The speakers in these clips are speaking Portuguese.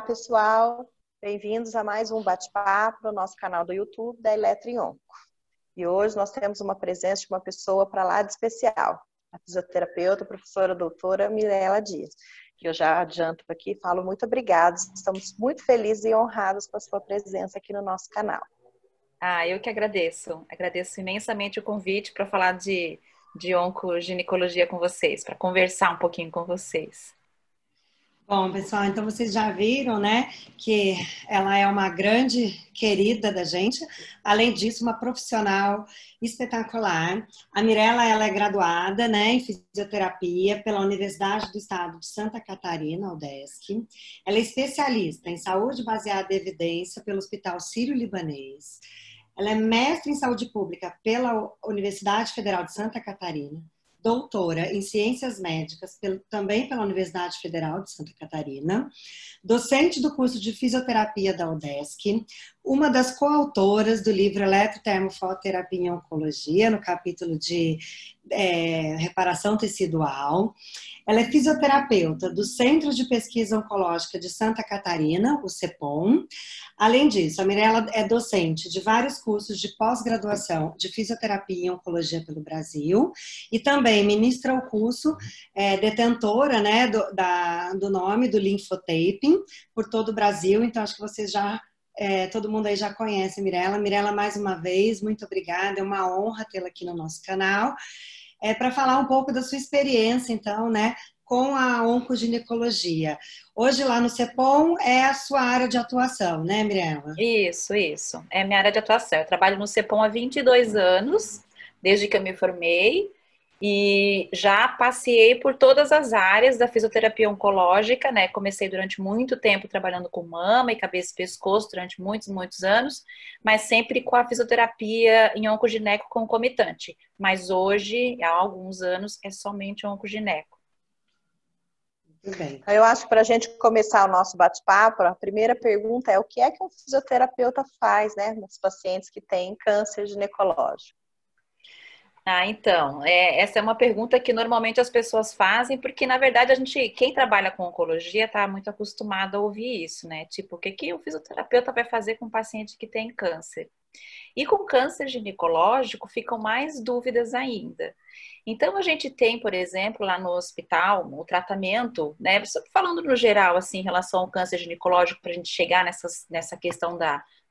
pessoal, bem-vindos a mais um bate-papo no nosso canal do YouTube da Eletrionco. E hoje nós temos uma presença de uma pessoa para lá de especial, a fisioterapeuta, a professora doutora Mirela Dias. Que eu já adianto aqui e falo muito obrigada, estamos muito felizes e honrados com a sua presença aqui no nosso canal. Eu que agradeço. Agradeço imensamente o convite para falar de oncoginecologia com vocês, para conversar um pouquinho com vocês. Bom, pessoal, então vocês já viram, né, que ela é uma grande querida da gente, além disso, uma profissional espetacular. A Mirela, ela é graduada, né, em fisioterapia pela Universidade do Estado de Santa Catarina, UDESC. Ela é especialista em saúde baseada em evidência pelo Hospital Sírio-Libanês. Ela é mestre em saúde pública pela Universidade Federal de Santa Catarina, doutora em Ciências Médicas, também pela Universidade Federal de Santa Catarina, docente do curso de Fisioterapia da UDESC, uma das coautoras do livro Eletrotermofototerapia em Oncologia, no capítulo de reparação tecidual. Ela é fisioterapeuta do Centro de Pesquisa Oncológica de Santa Catarina, o CEPOM. Além disso, a Mirela é docente de vários cursos de pós-graduação de fisioterapia e oncologia pelo Brasil e também ministra o curso, detentora, né, do nome do linfotaping por todo o Brasil. Então, acho que vocês já, todo mundo aí já conhece a Mirela. Mirela, mais uma vez, muito obrigada. É uma honra tê-la aqui no nosso canal. Para falar um pouco da sua experiência, então, né, com a oncoginecologia. Hoje, lá no CEPOM, é a sua área de atuação, né, Mirela? Isso. É minha área de atuação. Eu trabalho no CEPOM há 22 anos, desde que eu me formei, e já passei por todas as áreas da fisioterapia oncológica, né? Comecei durante muito tempo trabalhando com mama e cabeça e pescoço, durante muitos anos, mas sempre com a fisioterapia em oncogineco concomitante. Mas hoje, há alguns anos, é somente oncogineco. Muito bem. Eu acho que para a gente começar o nosso bate-papo, a primeira pergunta é o que é que um fisioterapeuta faz, né, nos pacientes que têm câncer ginecológico? Então, essa é uma pergunta que normalmente as pessoas fazem, porque na verdade quem trabalha com oncologia está muito acostumado a ouvir isso, né? Tipo, o que o fisioterapeuta vai fazer com um paciente que tem câncer? E com câncer ginecológico ficam mais dúvidas ainda. Então, a gente tem, por exemplo, lá no hospital, o tratamento, né? Falando no geral, assim, em relação ao câncer ginecológico, para a gente chegar nessa questão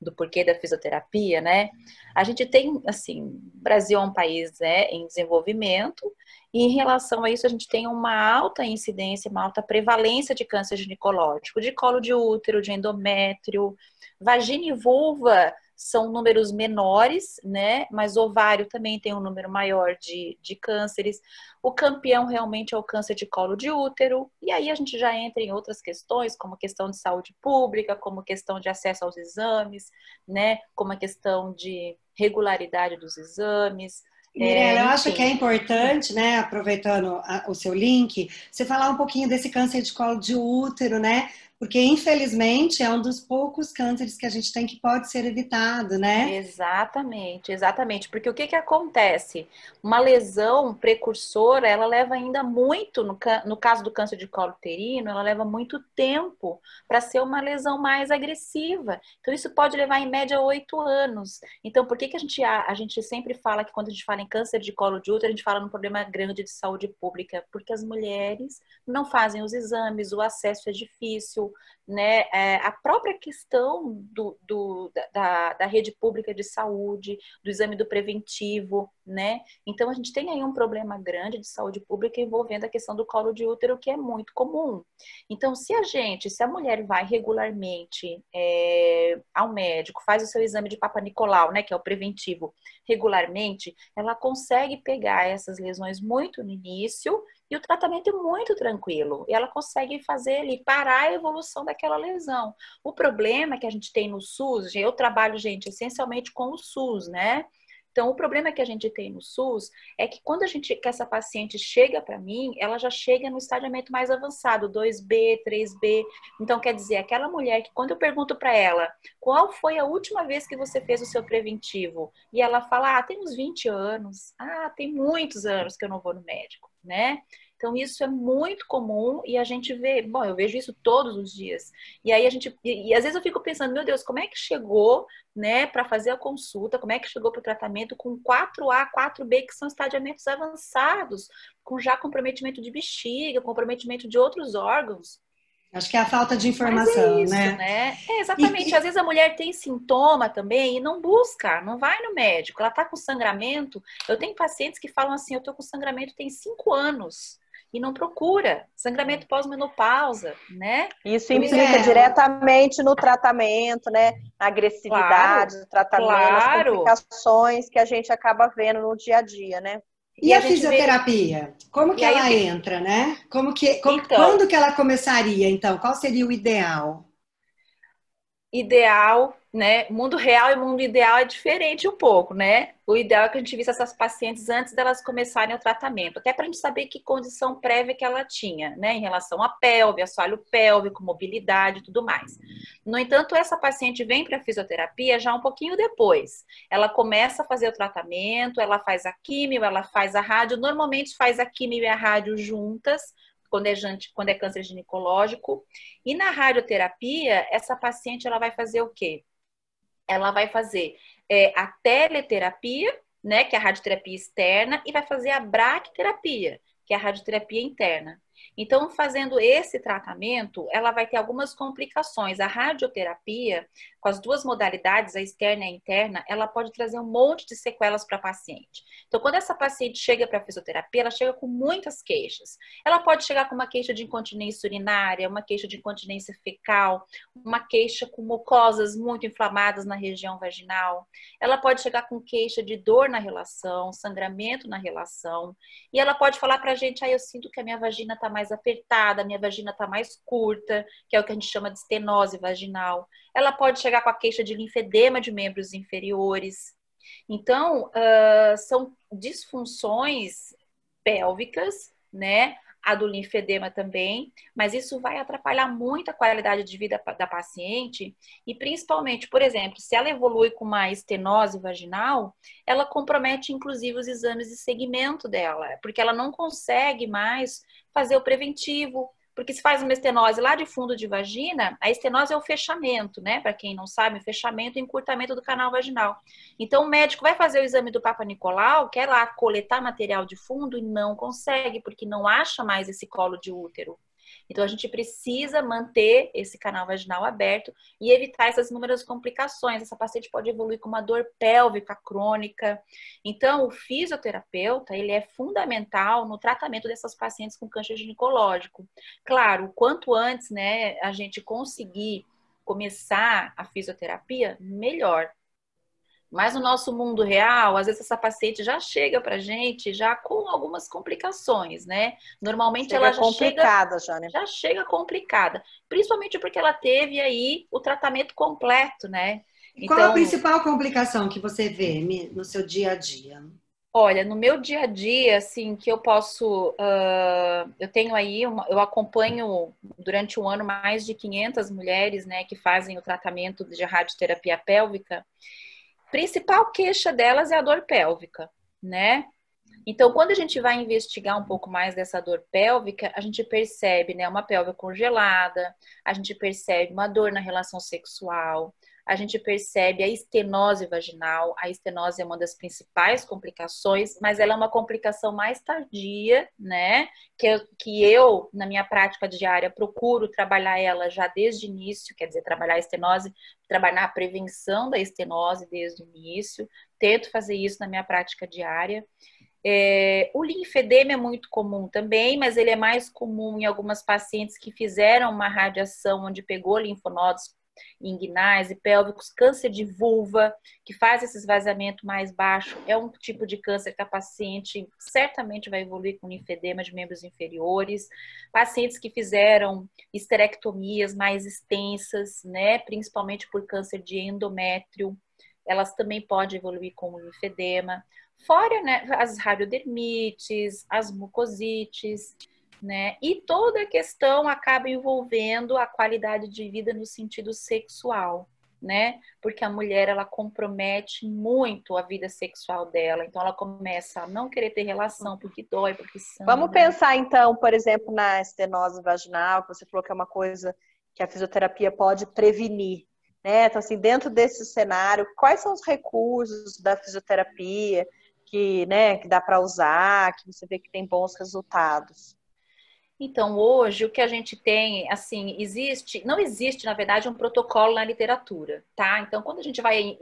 do porquê da fisioterapia, né? A gente tem, assim, o Brasil é um país, né, em desenvolvimento, e em relação a isso, a gente tem uma alta incidência, uma alta prevalência de câncer ginecológico, de colo de útero, de endométrio, vagina e vulva são números menores, né? Mas ovário também tem um número maior de cânceres. O campeão realmente é o câncer de colo de útero. E aí a gente já entra em outras questões, como questão de saúde pública, como questão de acesso aos exames, né? Como a questão de regularidade dos exames. Mirela, eu acho que é importante, né, aproveitando o seu link, você falar um pouquinho desse câncer de colo de útero, né? Porque, infelizmente, é um dos poucos cânceres que a gente tem que pode ser evitado, né? Exatamente. Porque o que acontece? Uma lesão precursora, ela leva ainda muito, no caso do câncer de colo uterino, ela leva muito tempo para ser uma lesão mais agressiva. Então, isso pode levar, em média, 8 anos. Então, por que a gente sempre fala que quando a gente fala em câncer de colo de útero, a gente fala num problema grande de saúde pública? Porque as mulheres não fazem os exames, o acesso é difícil, né? A própria questão da rede pública de saúde, do exame do preventivo, né? Então a gente tem aí um problema grande de saúde pública envolvendo a questão do colo de útero, que é muito comum. Então, se a mulher vai regularmente ao médico, faz o seu exame de Papa Nicolau, né, que é o preventivo, regularmente, ela consegue pegar essas lesões muito no início. E o tratamento é muito tranquilo. E ela consegue fazer ali, parar a evolução daquela lesão. O problema que a gente tem no SUS, eu trabalho, gente, essencialmente com o SUS, né? Então, o problema que a gente tem no SUS é que quando que essa paciente chega para mim, ela já chega no estadiamento mais avançado, 2B, 3B. Então, quer dizer, aquela mulher que quando eu pergunto para ela, qual foi a última vez que você fez o seu preventivo? E ela fala, tem uns 20 anos. Tem muitos anos que eu não vou no médico, né? Então, isso é muito comum e a gente vê, bom, eu vejo isso todos os dias. E aí e às vezes eu fico pensando, meu Deus, como é que chegou, né, para fazer a consulta, como é que chegou para o tratamento com 4A, 4B, que são estadiamentos avançados, com já comprometimento de bexiga, comprometimento de outros órgãos. Acho que é a falta de Mas é informação, isso, né? né? É exatamente. Às vezes a mulher tem sintoma também e não busca, não vai no médico. Ela tá com sangramento. Eu tenho pacientes que falam assim: eu tô com sangramento tem 5 anos e não procura. Sangramento pós-menopausa, né? Isso Pois implica é. diretamente no tratamento, né? Na Claro, agressividade do tratamento, nas claro. complicações que a gente acaba vendo no dia a dia, né? E E a a gente vê. fisioterapia? Como que E aí o ela que. entra, né? Então, Quando que ela começaria, então? Qual seria o ideal? ideal, né? Mundo real e mundo ideal é diferente um pouco, né? O ideal é que a gente visse essas pacientes antes delas começarem o tratamento, até para a gente saber que condição prévia que ela tinha, né? Em relação à pelve, assoalho pélvico, mobilidade e tudo mais. No entanto, essa paciente vem para a fisioterapia já um pouquinho depois. Ela começa a fazer o tratamento, ela faz a químio, ela faz a rádio, normalmente faz a químio e a rádio juntas, quando é câncer ginecológico. E na radioterapia, essa paciente ela vai fazer o quê? Ela vai fazer a teleterapia, né, que é a radioterapia externa, e vai fazer a braquiterapia, que é a radioterapia interna. Então, fazendo esse tratamento, ela vai ter algumas complicações. A radioterapia, com as duas modalidades, a externa e a interna, ela pode trazer um monte de sequelas para a paciente. Então, quando essa paciente chega para a fisioterapia, ela chega com muitas queixas. Ela pode chegar com uma queixa de incontinência urinária, uma queixa de incontinência fecal, uma queixa com mucosas muito inflamadas na região vaginal. Ela pode chegar com queixa de dor na relação, sangramento na relação. E ela pode falar para a gente, eu sinto que a minha vagina está mais apertada, a minha vagina está mais curta, que é o que a gente chama de estenose vaginal. Ela pode chegar com a queixa de linfedema de membros inferiores. Então, são disfunções pélvicas, né? A do linfedema também, mas isso vai atrapalhar muito a qualidade de vida da paciente e principalmente, por exemplo, se ela evolui com uma estenose vaginal, ela compromete inclusive os exames de segmento dela, porque ela não consegue mais fazer o preventivo, porque se faz uma estenose lá de fundo de vagina, a estenose é o fechamento, né? Para quem não sabe, o fechamento e encurtamento do canal vaginal. Então, o médico vai fazer o exame do Papa Nicolau, quer lá coletar material de fundo e não consegue, porque não acha mais esse colo de útero. Então, a gente precisa manter esse canal vaginal aberto e evitar essas inúmeras complicações. Essa paciente pode evoluir com uma dor pélvica crônica. Então, o fisioterapeuta, ele é fundamental no tratamento dessas pacientes com câncer ginecológico. Claro, o quanto antes, né, a gente conseguir começar a fisioterapia, melhor. Mas no nosso mundo real, às vezes essa paciente já chega pra gente já com algumas complicações, né? Normalmente Chega ela complicada já, né? já chega complicada, principalmente porque ela teve aí o tratamento completo, né? E qual a Então, principal complicação que você vê no seu dia a dia? olha, no meu dia a dia, assim, que eu posso, eu tenho aí, eu acompanho durante um ano mais de 500 mulheres, né, que fazem o tratamento de radioterapia pélvica. Principal queixa delas é a dor pélvica, né? Então, quando a gente vai investigar um pouco mais dessa dor pélvica, a gente percebe, né, uma pelve congelada, a gente percebe uma dor na relação sexual, a gente percebe a estenose vaginal. A estenose é uma das principais complicações, mas ela é uma complicação mais tardia, né? Que eu, na minha prática diária, procuro trabalhar ela já desde o início, quer dizer, trabalhar a estenose, trabalhar a prevenção da estenose desde o início. Tento fazer isso na minha prática diária. O linfedema é muito comum também, mas ele é mais comum em algumas pacientes que fizeram uma radiação onde pegou linfonodos inguinais e pélvicos, câncer de vulva, que faz esse esvaziamento mais baixo, é um tipo de câncer que a paciente certamente vai evoluir com linfedema de membros inferiores. Pacientes que fizeram esterectomias mais extensas, né, principalmente por câncer de endométrio, elas também podem evoluir com linfedema. Fora, né, as radiodermites, as mucosites, né? E toda a questão acaba envolvendo a qualidade de vida no sentido sexual, né? Porque a mulher, ela compromete muito a vida sexual dela. Então, ela começa a não querer ter relação porque dói, porque Vamos sangra. pensar então, por exemplo, na estenose vaginal, que você falou que é uma coisa que a fisioterapia pode prevenir, né? Então, assim, dentro desse cenário, quais são os recursos da fisioterapia que, né, que dá para usar, que você vê que tem bons resultados? Então, hoje, o que a gente tem, assim, não existe, na verdade, um protocolo na literatura, tá? Então, quando a gente vai,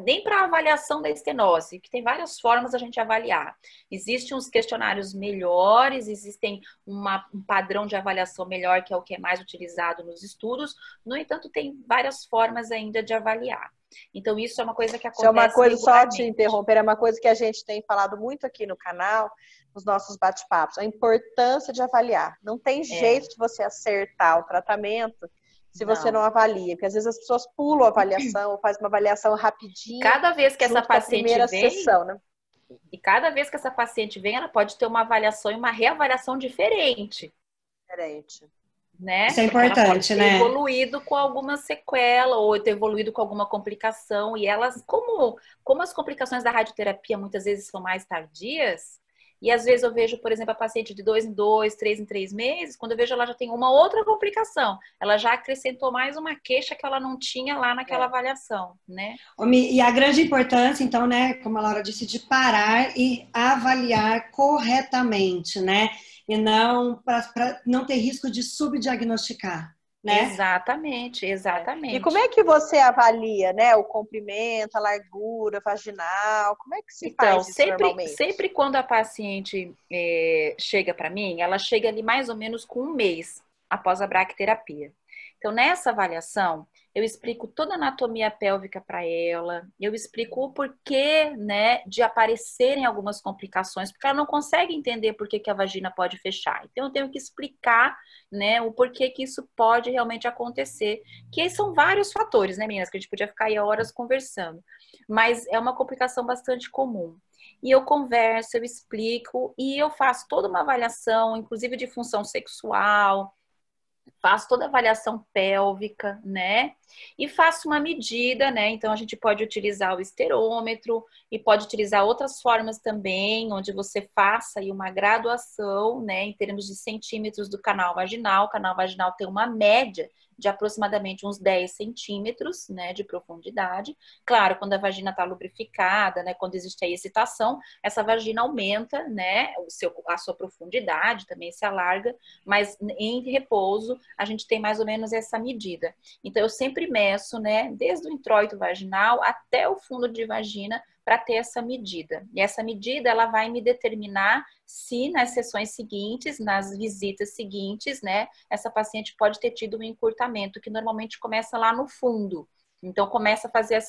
nem para avaliação da estenose, que tem várias formas a gente avaliar. Existem uns questionários melhores, existem um padrão de avaliação melhor, que é o que é mais utilizado nos estudos. No entanto, tem várias formas ainda de avaliar. Então, isso é uma coisa que Isso é uma acontece coisa, só te regularmente. interromper, é uma coisa que a gente tem falado muito aqui no canal, nos nossos bate-papos, a importância de avaliar. Não tem jeito de você acertar o tratamento se você não Não. avalia, porque às vezes as pessoas pulam a avaliação, ou faz uma avaliação rapidinha, Cada vez que essa junto com a paciente primeira vem, sessão, né? E cada vez que essa paciente vem, ela pode ter uma avaliação e uma reavaliação diferente, Diferente. né? Isso é Porque ela pode importante, ter né? evoluído com alguma sequela ou ter evoluído com alguma complicação. E elas, como as complicações da radioterapia muitas vezes são mais tardias, e às vezes eu vejo, por exemplo, a paciente de 2 em 2, 3 em 3 meses, quando eu vejo ela já tem uma outra complicação. Ela já acrescentou mais uma queixa que ela não tinha lá naquela avaliação, né? E a grande importância, então, né, como a Laura disse, de parar e avaliar corretamente, né? E não para não ter risco de subdiagnosticar, né? Exatamente, E como é exatamente. que você avalia, né, o comprimento, a largura vaginal? Como é que se Então, faz isso sempre, normalmente? sempre quando a paciente chega para mim, ela chega ali mais ou menos com um mês após a braquiterapia. Então, nessa avaliação, eu explico toda a anatomia pélvica para ela, eu explico o porquê, né, de aparecerem algumas complicações, porque ela não consegue entender por que que a vagina pode fechar. Então, eu tenho que explicar, né, o porquê que isso pode realmente acontecer, que aí são vários fatores, né, meninas, que a gente podia ficar aí horas conversando, mas é uma complicação bastante comum. E eu converso, eu explico e eu faço toda uma avaliação, inclusive de função sexual, faço toda a avaliação pélvica, né? E faço uma medida, né? Então a gente pode utilizar o esterômetro e pode utilizar outras formas também, onde você faça aí uma graduação, né, em termos de centímetros do canal vaginal. O canal vaginal tem uma média de aproximadamente uns 10 centímetros, né, de profundidade. Claro, quando a vagina está lubrificada, né, quando existe a excitação, essa vagina aumenta, né, a sua profundidade também se alarga, mas em repouso a gente tem mais ou menos essa medida. Então eu sempre meço, né, desde o introito vaginal até o fundo de vagina para ter essa medida. E essa medida ela vai me determinar se nas sessões seguintes, nas visitas seguintes, né, essa paciente pode ter tido um encurtamento que normalmente começa lá no fundo. Então começa a fazer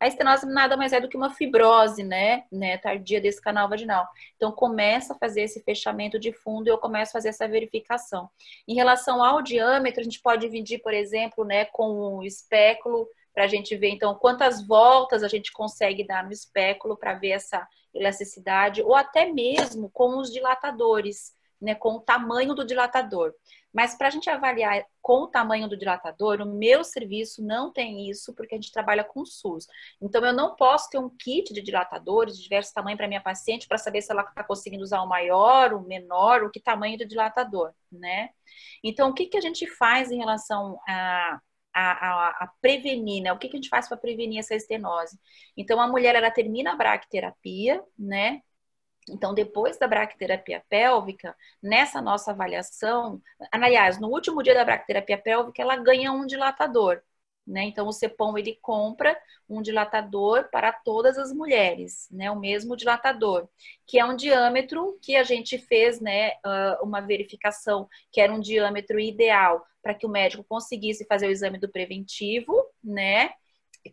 a estenose nada mais é do que uma fibrose, né, tardia desse canal vaginal. Então começa a fazer esse fechamento de fundo e eu começo a fazer essa verificação. Em relação ao diâmetro, a gente pode dividir, por exemplo, né, com o espéculo para a gente ver então quantas voltas a gente consegue dar no espéculo para ver essa elasticidade, ou até mesmo com os dilatadores, né, com o tamanho do dilatador. Mas para a gente avaliar com o tamanho do dilatador, o meu serviço não tem isso, porque a gente trabalha com SUS. Então, eu não posso ter um kit de dilatadores de diversos tamanhos para minha paciente para saber se ela está conseguindo usar o maior, o menor, o que tamanho de dilatador, né? Então, o que que a gente faz em relação a prevenir, né? O que que a gente faz para prevenir essa estenose? Então, a mulher, ela termina a braquiterapia, né? Então, depois da braquiterapia pélvica, nessa nossa avaliação, aliás, no último dia da braquiterapia pélvica, ela ganha um dilatador, né? Então, o CEPOM, ele compra um dilatador para todas as mulheres, né? O mesmo dilatador, que é um diâmetro que a gente fez, né? Uma verificação que era um diâmetro ideal para que o médico conseguisse fazer o exame do preventivo, né?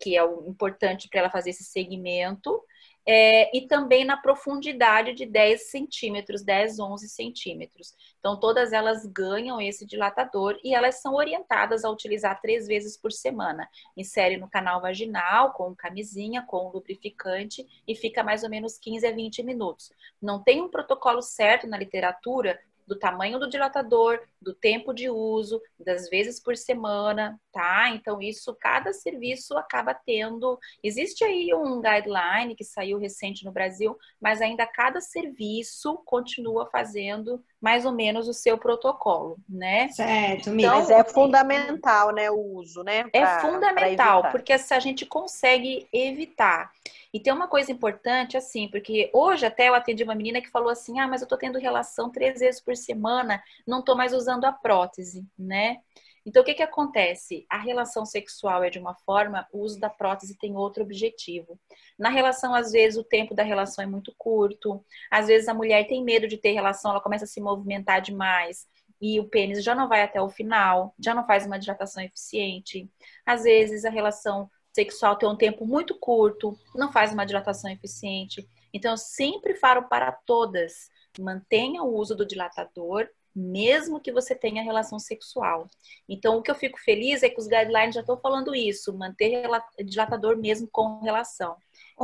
Que é o importante para ela fazer esse segmento, e também na profundidade de 10 centímetros, 10, 11 centímetros. Então, todas elas ganham esse dilatador e elas são orientadas a utilizar 3 vezes por semana. Insere no canal vaginal, com camisinha, com lubrificante e fica mais ou menos 15 a 20 minutos. Não tem um protocolo certo na literatura do tamanho do dilatador, do tempo de uso, das vezes por semana, tá? Então, isso, cada serviço acaba tendo. Existe aí um guideline que saiu recente no Brasil, mas ainda cada serviço continua fazendo mais ou menos o seu protocolo, né? Certo, Então, Mas é fundamental, né, o uso, né, é para fundamental, evitar. porque se a gente consegue evitar. E tem uma coisa importante, assim, porque hoje até eu atendi uma menina que falou assim, ah, mas eu tô tendo relação 3 vezes por semana, não tô mais usando a prótese, né? Então, o que que acontece? A relação sexual é de uma forma, o uso da prótese tem outro objetivo. Na relação, às vezes, o tempo da relação é muito curto, às vezes a mulher tem medo de ter relação, ela começa a se movimentar demais, e o pênis já não vai até o final, já não faz uma dilatação eficiente. Às vezes a relação sexual tem um tempo muito curto, não faz uma dilatação eficiente. Então, eu sempre falo para todas, mantenha o uso do dilatador, mesmo que você tenha relação sexual. Então, o que eu fico feliz é que os guidelines já estão falando isso, manter dilatador mesmo com relação.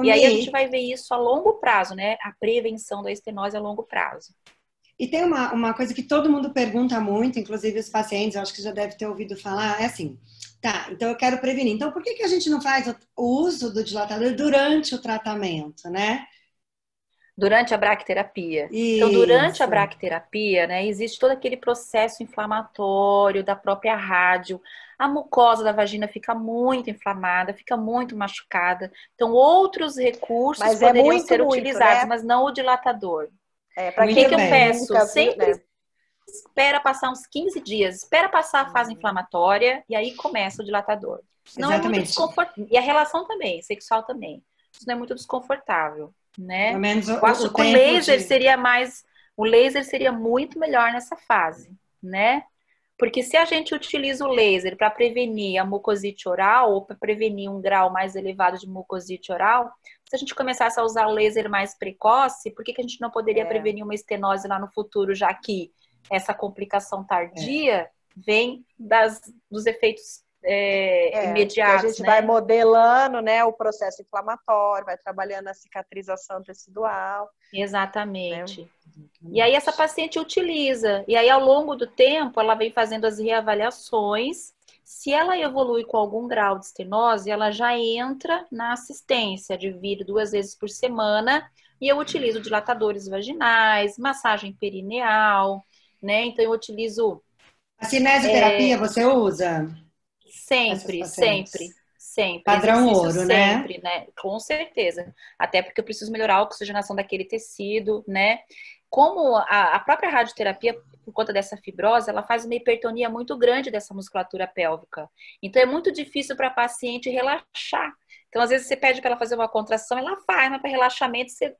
E aí a gente vai ver isso a longo prazo, né? A prevenção da estenose a longo prazo. E tem uma coisa que todo mundo pergunta muito, inclusive os pacientes, eu acho que já deve ter ouvido falar, é assim, tá, então eu quero prevenir. Então, por que a gente não faz o uso do dilatador durante o tratamento, né? Durante a braquiterapia. Então, durante a Isso. braquiterapia, né, existe todo aquele processo inflamatório da própria rádio. A mucosa da vagina fica muito inflamada, fica muito machucada. Então, outros recursos Mas poderiam muito, ser utilizados, né? mas não o dilatador. Para O que quem que eu peço? nunca viu, Sempre né? espera passar uns 15 dias, espera passar a fase inflamatória e aí começa o dilatador. Não é muito Exatamente. desconfortável. E a relação também, sexual também. Isso não é muito desconfortável, Pelo né? menos Eu acho o que o tempo laser de... seria mais. O laser seria muito melhor nessa fase, né? Porque se a gente utiliza o laser para prevenir a mucosite oral ou para prevenir um grau mais elevado de mucosite oral, se a gente começasse a usar o laser mais precoce, por que que a gente não poderia prevenir uma estenose lá no futuro, já que essa complicação tardia vem dos efeitos Que a imediatos, gente vai né? modelando, né, o processo inflamatório, vai trabalhando a cicatrização tecidual, né? Exatamente. E aí essa paciente utiliza, e aí ao longo do tempo ela vem fazendo as reavaliações. Se ela evolui com algum grau de estenose, ela já entra na assistência de vir 2 vezes por semana, e eu utilizo dilatadores vaginais, massagem perineal, né? Então eu utilizo A cinesioterapia você usa? Essas sempre, sempre, pacientes? sempre. Padrão Exercício ouro, né? sempre, né? Com certeza. Até porque eu preciso melhorar a oxigenação daquele tecido, né? Como a própria radioterapia, por conta dessa fibrose, ela faz uma hipertonia muito grande dessa musculatura pélvica. Então, é muito difícil para a paciente relaxar. Então, às vezes, você pede para ela fazer uma contração, ela faz, mas para relaxamento você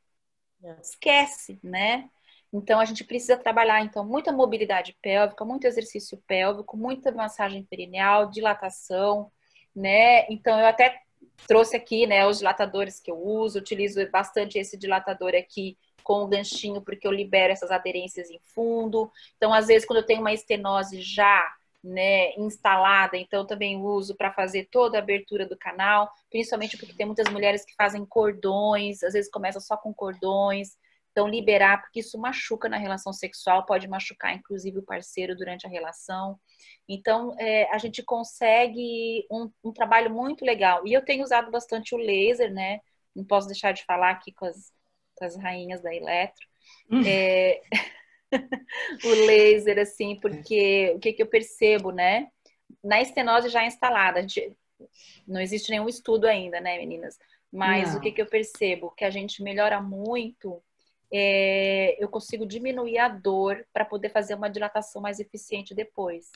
esquece, né? Então, a gente precisa trabalhar, então, muita mobilidade pélvica, muito exercício pélvico, muita massagem perineal, dilatação, né? Então, eu até trouxe aqui, né, os dilatadores que eu uso, utilizo bastante esse dilatador aqui com o ganchinho, porque eu libero essas aderências em fundo. Então, às vezes, quando eu tenho uma estenose já, né, instalada, então eu também uso para fazer toda a abertura do canal, principalmente porque tem muitas mulheres que fazem cordões, às vezes começa só com cordões. Então, liberar, porque isso machuca na relação sexual, pode machucar, inclusive, o parceiro durante a relação. Então, a gente consegue um trabalho muito legal. E eu tenho usado bastante o laser, né? Não posso deixar de falar aqui com as rainhas da Eletro. O laser, assim, porque o que eu percebo, né? Na estenose já instalada, não existe nenhum estudo ainda, né, meninas? Mas o Não. que eu percebo? Que a gente melhora muito, eu consigo diminuir a dor para poder fazer uma dilatação mais eficiente depois,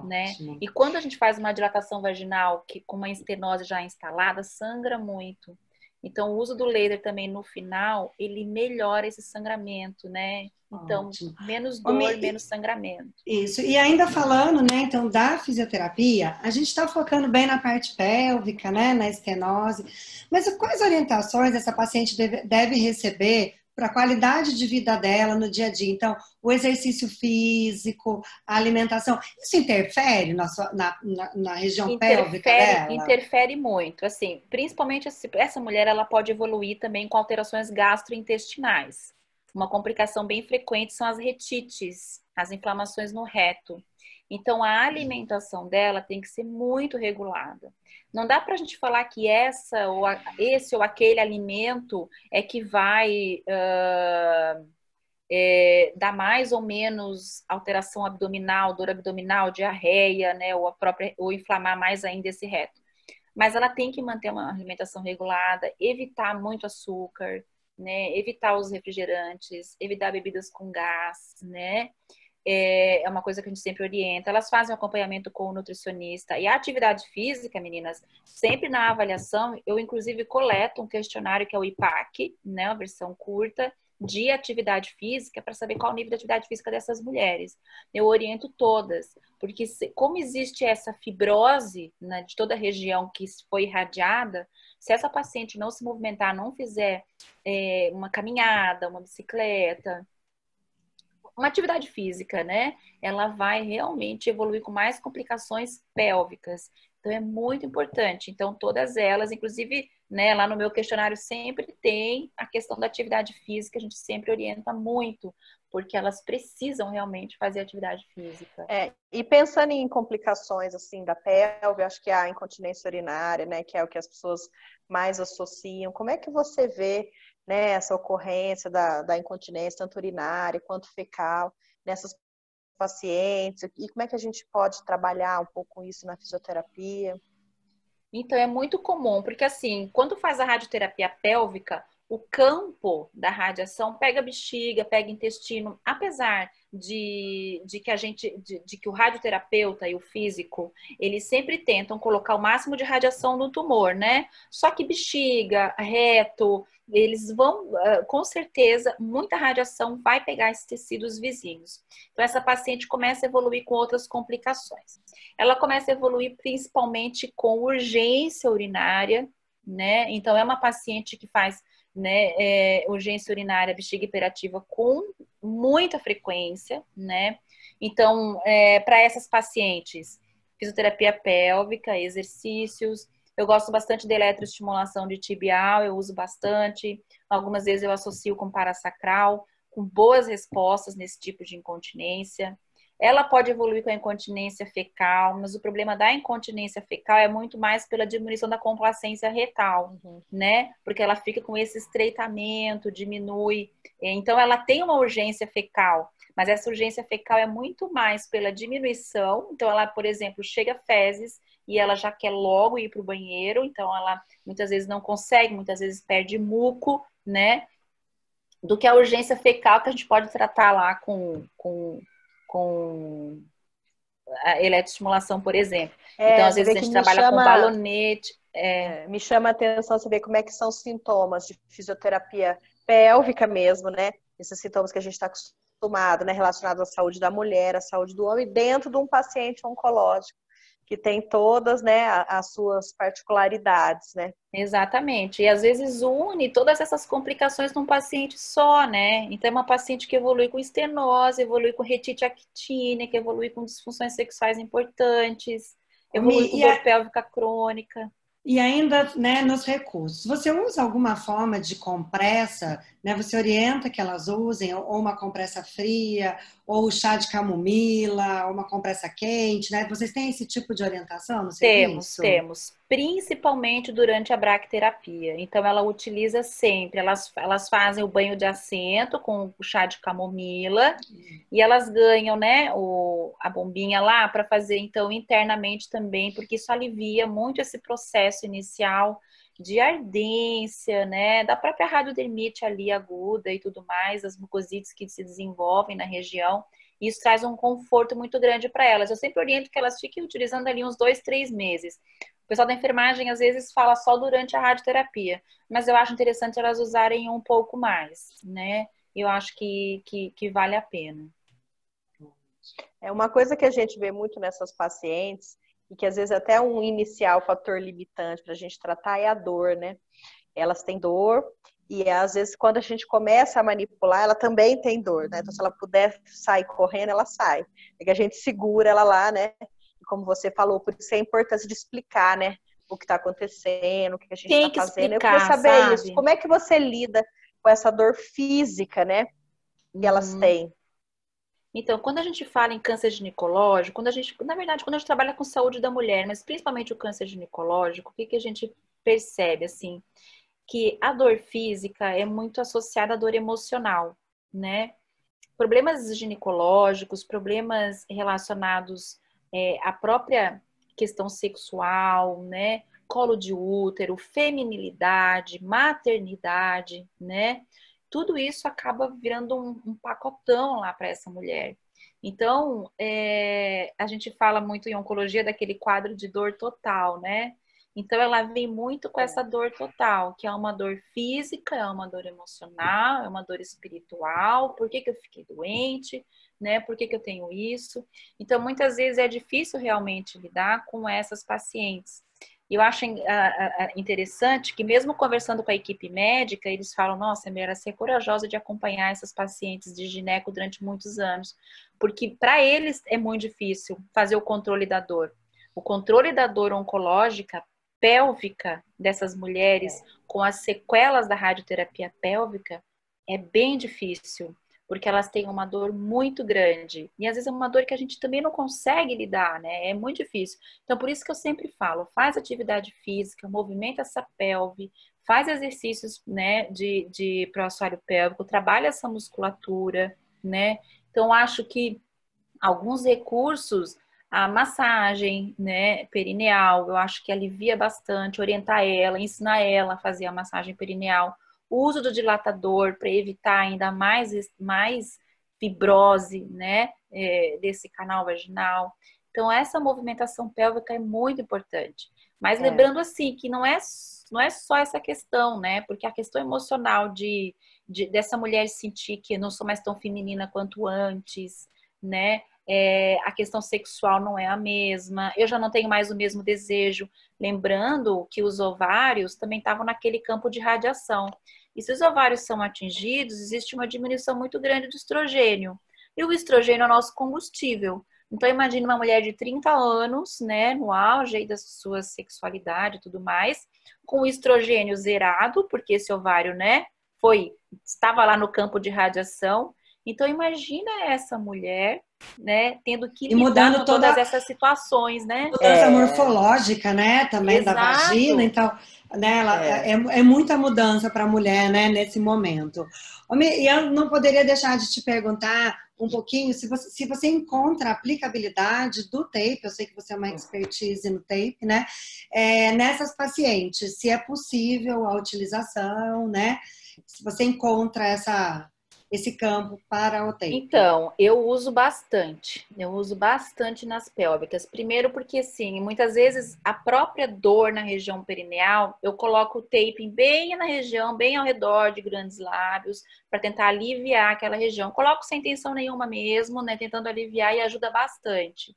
né? Ótimo. E quando a gente faz uma dilatação vaginal que com uma estenose já instalada, sangra muito. Então, o uso do laser também no final, ele melhora esse sangramento, né? Então, Ótimo. menos dor, menos sangramento. Isso. E ainda falando, né, então, da fisioterapia, a gente está focando bem na parte pélvica, né, na estenose. Mas quais orientações essa paciente deve receber para a qualidade de vida dela no dia a dia? Então, o exercício físico, a alimentação, isso interfere na região pélvica dela? Interfere muito, assim, principalmente essa mulher, ela pode evoluir também com alterações gastrointestinais, Uma complicação bem frequente são as retites, as inflamações no reto. Então, a alimentação dela tem que ser muito regulada. Não dá para a gente falar que esse ou aquele alimento é que vai dar mais ou menos alteração abdominal, dor abdominal, diarreia, né, ou inflamar mais ainda esse reto. Mas ela tem que manter uma alimentação regulada, evitar muito açúcar, né, evitar os refrigerantes, evitar bebidas com gás, né? É uma coisa que a gente sempre orienta. Elas fazem um acompanhamento com o nutricionista. E a atividade física, meninas, sempre na avaliação, eu inclusive coleto um questionário que é o IPAC, né, uma versão curta, de atividade física, para saber qual o nível de atividade física dessas mulheres. Eu oriento todas, porque como existe essa fibrose, né, de toda a região que foi irradiada, se essa paciente não se movimentar, não fizer uma caminhada, uma bicicleta, uma atividade física, né? Ela vai realmente evoluir com mais complicações pélvicas. Então, é muito importante. Então, todas elas, inclusive, né, lá no meu questionário sempre tem a questão da atividade física, a gente sempre orienta muito, porque elas precisam realmente fazer atividade física. E pensando em complicações, assim, da pelve, acho que a incontinência urinária, né, que é o que as pessoas mais associam. Como é que você vê, né, essa ocorrência da incontinência, tanto urinária quanto fecal, nessas pacientes? E como é que a gente pode trabalhar um pouco isso na fisioterapia? Então, é muito comum, porque assim, quando faz a radioterapia pélvica, o campo da radiação pega bexiga, pega intestino, apesar de que o radioterapeuta e o físico, eles sempre tentam colocar o máximo de radiação no tumor, né? Só que bexiga, reto, eles vão, com certeza, muita radiação vai pegar esses tecidos vizinhos. Então, essa paciente começa a evoluir com outras complicações. Ela começa a evoluir principalmente com urgência urinária, né? Então, é uma paciente que faz, né, urgência urinária, bexiga hiperativa com muita frequência, né? Então, para essas pacientes, fisioterapia pélvica, exercícios. Eu gosto bastante de eletroestimulação de tibial, eu uso bastante. Algumas vezes eu associo com parasacral, com boas respostas nesse tipo de incontinência. Ela pode evoluir com a incontinência fecal, mas o problema da incontinência fecal é muito mais pela diminuição da complacência retal, né? Porque ela fica com esse estreitamento, diminui. Então, ela tem uma urgência fecal, mas essa urgência fecal é muito mais pela diminuição. Então, ela, por exemplo, chega fezes e ela já quer logo ir para o banheiro, então ela muitas vezes não consegue, muitas vezes perde muco, né? Do que a urgência fecal que a gente pode tratar lá com a eletroestimulação, por exemplo. Então, às vezes a gente trabalha com balonete. Me chama a atenção saber como é que são os sintomas de fisioterapia pélvica mesmo, né? Esses sintomas que a gente está acostumado, né? Relacionados à saúde da mulher, à saúde do homem, dentro de um paciente oncológico, que tem todas, né, as suas particularidades, né? Exatamente. E às vezes une todas essas complicações num paciente só, né? Então, é uma paciente que evolui com estenose, evolui com retite actínica, evolui com disfunções sexuais importantes, evolui com dor pélvica crônica. E ainda, né, nos recursos. Você usa alguma forma de compressa, né? Você orienta que elas usem ou uma compressa fria, ou chá de camomila, ou uma compressa quente, né? Vocês têm esse tipo de orientação no serviço? Temos. Principalmente durante a bracterapia. Então, ela utiliza sempre. Elas fazem o banho de assento com o chá de camomila e elas ganham, né, a bombinha lá para fazer, então, internamente também, porque isso alivia muito esse processo inicial de ardência, né, da própria radiodermite ali aguda e tudo mais, as mucosites que se desenvolvem na região. Isso traz um conforto muito grande para elas. Eu sempre oriento que elas fiquem utilizando ali uns 2, 3 meses. O pessoal da enfermagem, às vezes, fala só durante a radioterapia, mas eu acho interessante elas usarem um pouco mais, né? Eu acho que vale a pena. É uma coisa que a gente vê muito nessas pacientes, e que às vezes até um inicial fator limitante para a gente tratar é a dor, né? Elas têm dor, e às vezes quando a gente começa a manipular, ela também tem dor, né? Então, se ela puder sair correndo, ela sai. É que a gente segura ela lá, né? E como você falou, por isso é a importância de explicar, né? O que está acontecendo, o que a gente está fazendo. Explicar, eu queria saber sabe? isso. Como é que você lida com essa dor física, né? que elas têm? Então, quando a gente fala em câncer ginecológico, na verdade, quando a gente trabalha com saúde da mulher, mas principalmente o câncer ginecológico, o que que a gente percebe, assim, que a dor física é muito associada à dor emocional, né? Problemas ginecológicos, problemas relacionados à própria questão sexual, né? Colo de útero, feminilidade, maternidade, né? Tudo isso acaba virando um pacotão lá para essa mulher. Então, a gente fala muito em oncologia daquele quadro de dor total, né? Então, ela vem muito com essa dor total, que é uma dor física, é uma dor emocional, é uma dor espiritual. Por que que eu fiquei doente, né? Por que que eu tenho isso? Então, muitas vezes é difícil realmente lidar com essas pacientes. E eu acho interessante que mesmo conversando com a equipe médica, eles falam, nossa, Mera, você é corajosa de acompanhar essas pacientes de gineco durante muitos anos, porque para eles é muito difícil fazer o controle da dor. O controle da dor oncológica pélvica dessas mulheres com as sequelas da radioterapia pélvica é bem difícil, porque elas têm uma dor muito grande. E às vezes é uma dor que a gente também não consegue lidar, né? É muito difícil. Então, por isso que eu sempre falo, faz atividade física, movimenta essa pelve, faz exercícios, né, de pró-assoalho pélvico, trabalha essa musculatura, né? Então, acho que alguns recursos, a massagem, né, perineal, eu acho que alivia bastante, orientar ela, ensinar ela a fazer a massagem perineal, o uso do dilatador para evitar ainda mais fibrose, né, desse canal vaginal. Então, essa movimentação pélvica é muito importante. Mas lembrando assim, que não é só essa questão, né, porque a questão emocional dessa mulher sentir que eu não sou mais tão feminina quanto antes, né, a questão sexual não é a mesma, eu já não tenho mais o mesmo desejo. Lembrando que os ovários também estavam naquele campo de radiação. E se os ovários são atingidos, existe uma diminuição muito grande do estrogênio. E o estrogênio é o nosso combustível. Então, imagine uma mulher de 30 anos, né, no auge aí da sua sexualidade e tudo mais, com o estrogênio zerado, porque esse ovário, né, estava lá no campo de radiação. Então, imagina essa mulher, né, tendo que E lidar mudando com toda todas essas situações, né? mudança morfológica, né, também da Exato. vagina, então, né, é muita mudança para a mulher, né, nesse momento. E eu não poderia deixar de te perguntar um pouquinho se você encontra a aplicabilidade do tape, eu sei que você é uma expertise no tape, né, nessas pacientes, se é possível a utilização, né, se você encontra esse campo para o tape. Então, eu uso bastante nas pélvicas. Primeiro porque, assim, muitas vezes a própria dor na região perineal, eu coloco o taping bem na região, bem ao redor de grandes lábios, para tentar aliviar aquela região. Coloco sem intenção nenhuma mesmo, né, tentando aliviar e ajuda bastante.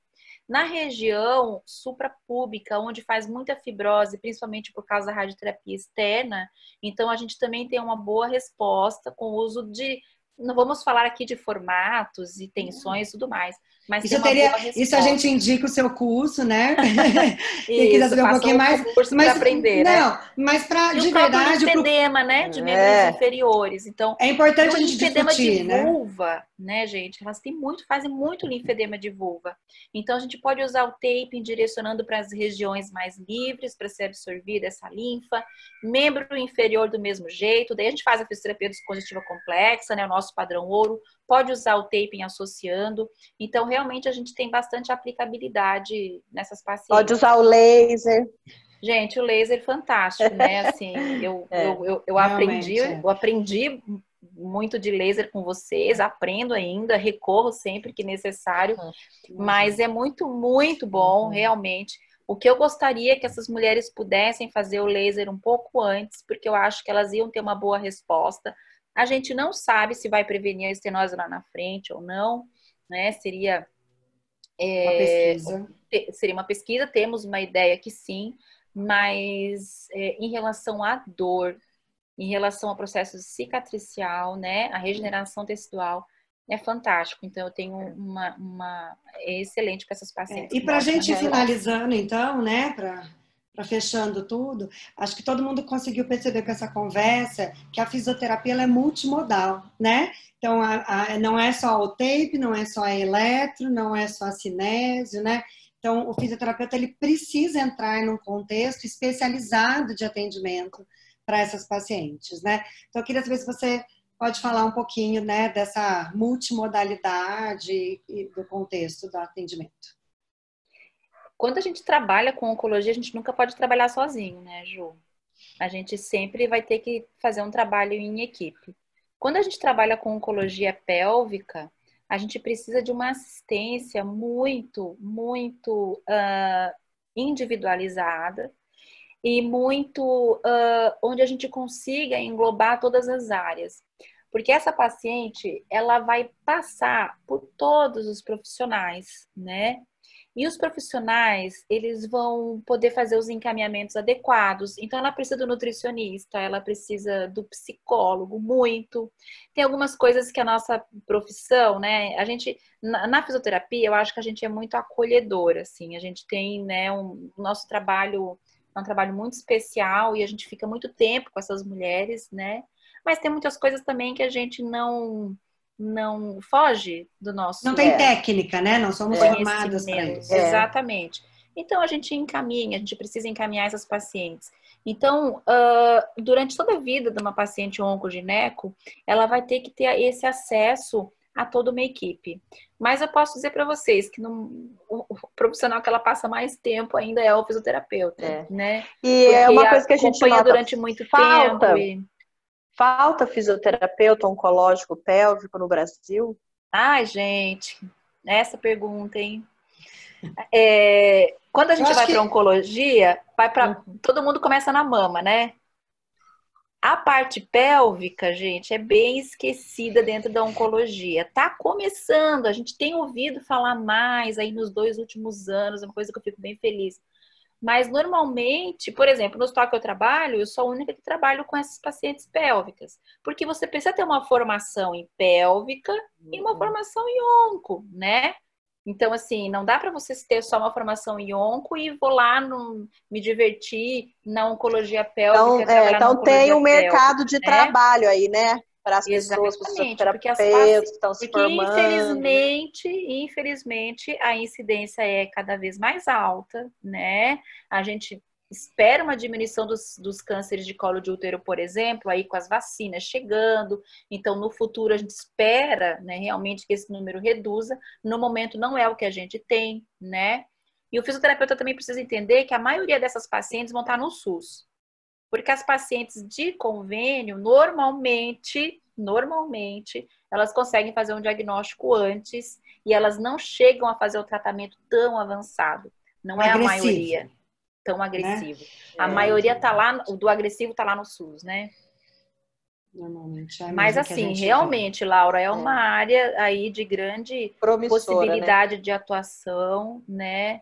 Na região suprapúbica, onde faz muita fibrose, principalmente por causa da radioterapia externa, então a gente também tem uma boa resposta com o uso de, não vamos falar aqui de formatos e tensões e tudo mais, mas tem uma boa resposta. Isso a gente indica o seu curso, né? Quem quiser Isso, saber um pouquinho mais. curso para aprender, não, né? mas para E de o próprio verdade. linfedema, né? De membros inferiores. Então, é importante a o gente linfedema discutir, de vulva, né, gente? Elas fazem muito linfedema de vulva. Então, a gente pode usar o taping direcionando para as regiões mais livres, para ser absorvida essa linfa. Membro inferior do mesmo jeito. Daí a gente faz a fisioterapia descongestiva complexa, né? O nosso padrão ouro. Pode usar o taping associando. Então, realmente, a gente tem bastante aplicabilidade nessas pacientes. Pode usar o laser. Gente, o laser é fantástico, né? Assim, eu aprendi muito de laser com vocês, aprendo ainda, recorro sempre que necessário, mas é muito, muito bom, realmente. O que eu gostaria é que essas mulheres pudessem fazer o laser um pouco antes, porque eu acho que elas iam ter uma boa resposta. A gente não sabe se vai prevenir a estenose lá na frente ou não, né? Seria uma pesquisa, temos uma ideia que sim, mas em relação à dor, em relação ao processo cicatricial, né, a regeneração tecidual, é fantástico. Então, eu tenho é excelente para essas pacientes. E para a gente finalizando, então, né, para fechando tudo, acho que todo mundo conseguiu perceber com essa conversa que a fisioterapia ela é multimodal, né? Então, não é só o tape, não é só a eletro, não é só a cinésio, né? Então, o fisioterapeuta ele precisa entrar num contexto especializado de atendimento para essas pacientes, né? Então, eu queria saber se você pode falar um pouquinho, né, dessa multimodalidade e do contexto do atendimento. Quando a gente trabalha com oncologia, a gente nunca pode trabalhar sozinho, né, Ju? A gente sempre vai ter que fazer um trabalho em equipe. Quando a gente trabalha com oncologia pélvica, a gente precisa de uma assistência muito, muito individualizada e muito onde a gente consiga englobar todas as áreas. Porque essa paciente, ela vai passar por todos os profissionais, né? E os profissionais, eles vão poder fazer os encaminhamentos adequados. Então, ela precisa do nutricionista, ela precisa do psicólogo, muito. Tem algumas coisas que a nossa profissão, né? A gente, na fisioterapia, eu acho que a gente é muito acolhedora, assim. A gente tem, né, o nosso trabalho é um trabalho muito especial e a gente fica muito tempo com essas mulheres, né? Mas tem muitas coisas também que a gente não foge do nosso... Não tem técnica, né? Não somos formadas para isso. Exatamente. Então, a gente encaminha, a gente precisa encaminhar essas pacientes. Então, durante toda a vida de uma paciente oncogineco, ela vai ter que ter esse acesso a toda uma equipe. Mas eu posso dizer para vocês que o profissional que ela passa mais tempo ainda é o fisioterapeuta, né? E porque é uma coisa que a gente acompanha durante muito tempo. Falta fisioterapeuta oncológico pélvico no Brasil? Ai, gente, essa pergunta, hein? Quando a gente vai para oncologia, todo mundo começa na mama, né? A parte pélvica, gente, é bem esquecida dentro da oncologia. Tá começando, a gente tem ouvido falar mais aí nos 2 últimos anos, é uma coisa que eu fico bem feliz. Mas, normalmente, por exemplo, no hospital que eu trabalho, eu sou a única que trabalho com essas pacientes pélvicas. Porque você precisa ter uma formação em pélvica e uma formação em onco, né? Então, assim, não dá para você ter só uma formação em onco e vou lá me divertir na oncologia pélvica. Então tem um mercado de trabalho aí, né? Para as pessoas, para os fisioterapeutas que estão se formando. Infelizmente, a incidência é cada vez mais alta, né? A gente espera uma diminuição dos cânceres de colo de útero, por exemplo, aí com as vacinas chegando. Então, no futuro, a gente espera, né, realmente que esse número reduza. No momento, não é o que a gente tem, né? E o fisioterapeuta também precisa entender que a maioria dessas pacientes vão estar no SUS. Porque as pacientes de convênio, normalmente, elas conseguem fazer um diagnóstico antes e elas não chegam a fazer o tratamento tão avançado. Não é a maioria tão agressivo. Né? A maioria tá lá, o do agressivo tá lá no SUS, né? Normalmente mas assim, realmente, Laura, é uma área aí de grande possibilidade, né, de atuação, né?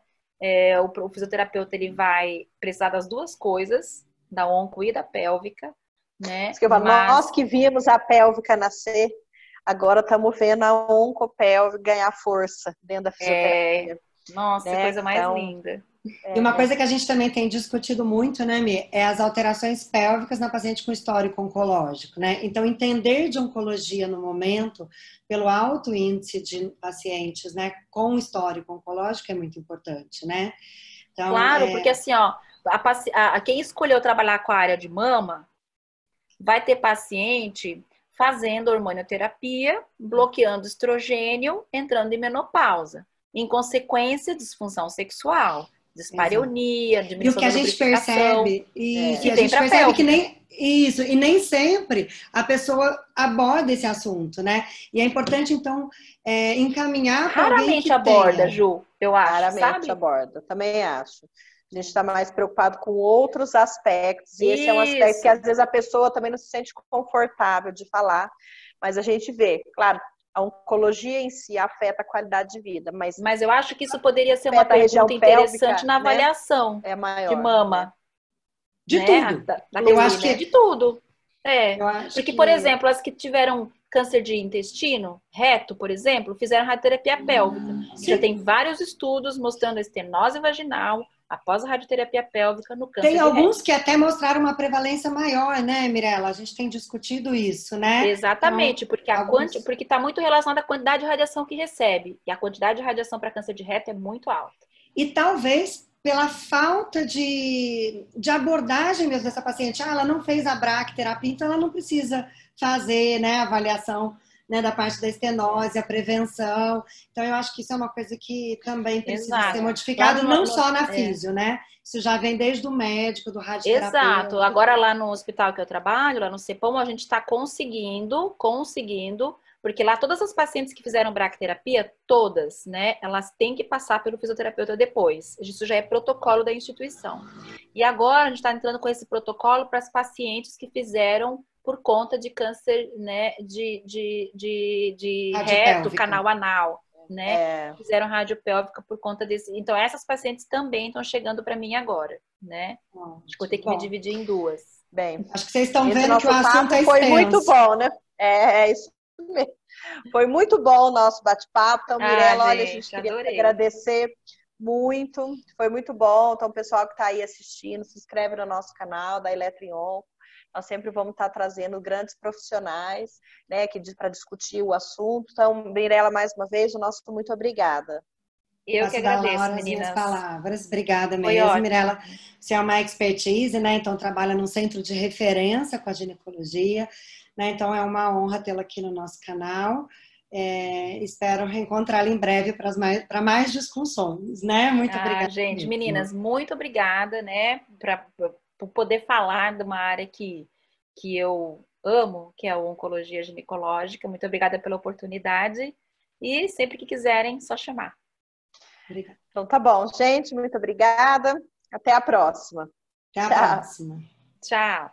O fisioterapeuta, ele vai precisar das duas coisas, da onco e da pélvica, né? Isso que eu falo, nós que vimos a pélvica nascer, agora estamos vendo a oncopélvica ganhar força dentro da fisioterapia. Nossa, né? Coisa mais linda. E uma coisa que a gente também tem discutido muito, né, Mi, é as alterações pélvicas na paciente com histórico oncológico, né? Então, entender de oncologia no momento, pelo alto índice de pacientes, né, com histórico oncológico é muito importante, né? Então, claro, porque assim, ó, quem escolheu trabalhar com a área de mama vai ter paciente fazendo hormonioterapia, bloqueando estrogênio, entrando em menopausa. Em consequência, disfunção sexual, dispareunia, diminuição da lubrificação. E o que a gente percebe, e a gente percebe que e nem sempre a pessoa aborda esse assunto, né? E é importante, então, encaminhar para alguém que aborda, Ju, eu acho, raramente aborda, também acho. A gente está mais preocupado com outros aspectos, e esse é um aspecto que às vezes a pessoa também não se sente confortável de falar, mas a gente vê, claro, a oncologia em si afeta a qualidade de vida, mas eu acho que isso poderia ser uma pergunta interessante pélvica, na avaliação, né? Maior, de mama. Né? De tudo. Eu acho que de tudo. Porque, por exemplo, as que tiveram câncer de intestino, reto, por exemplo, fizeram radioterapia pélvica. Já tem vários estudos mostrando a estenose vaginal, após a radioterapia pélvica no câncer Tem de alguns reto. que até mostraram uma prevalência maior, né, Mirela? A gente tem discutido isso, né? Exatamente, Então, porque porque está muito relacionado à quantidade de radiação que recebe. E a quantidade de radiação para câncer de reto é muito alta. E talvez pela falta de abordagem mesmo dessa paciente. Ah, ela não fez a bracterapia, então ela não precisa fazer, né, a avaliação, né, da parte da estenose, a prevenção. Então, eu acho que isso é uma coisa que também precisa ser Exato. modificado, não só na É. físio, né? Isso já vem desde o médico, do radioterapeuta. Exato. Agora lá no hospital que eu trabalho, lá no CEPOM, a gente está conseguindo, porque lá todas as pacientes que fizeram bracterapia, todas, né, elas têm que passar pelo fisioterapeuta depois. Isso já é protocolo da instituição. E agora a gente está entrando com esse protocolo para as pacientes que fizeram por conta de câncer, né, de reto, canal anal, né? Fizeram radiopélvica por conta desse. Então, essas pacientes também estão chegando para mim agora, né? Acho que eu tenho que me dividir em duas. Bem, acho que vocês estão vendo nosso que o assunto é foi extenso. muito bom, né? É isso mesmo. Foi muito bom o nosso bate-papo. Então, Mirela, olha, a gente queria agradecer muito. Foi muito bom. Então, o pessoal que está aí assistindo, se inscreve no nosso canal da Eletrion. Nós sempre vamos estar trazendo grandes profissionais, né, para discutir o assunto. Então, Mirela, mais uma vez, o nosso muito obrigada. Eu que agradeço, Laura, meninas. As minhas palavras. Obrigada mesmo, Mirela. Você é uma expertise, né? Então trabalha num centro de referência com a ginecologia, né? Então é uma honra tê-la aqui no nosso canal. Espero reencontrá-la em breve para mais discussões, né? Muito obrigada. Gente, mesmo. meninas, muito obrigada, né? Por poder falar de uma área que eu amo, que é a oncologia ginecológica. Muito obrigada pela oportunidade. E sempre que quiserem, só chamar. Obrigada. Então tá bom, gente. Muito obrigada. Até a próxima. Até a próxima. Tchau.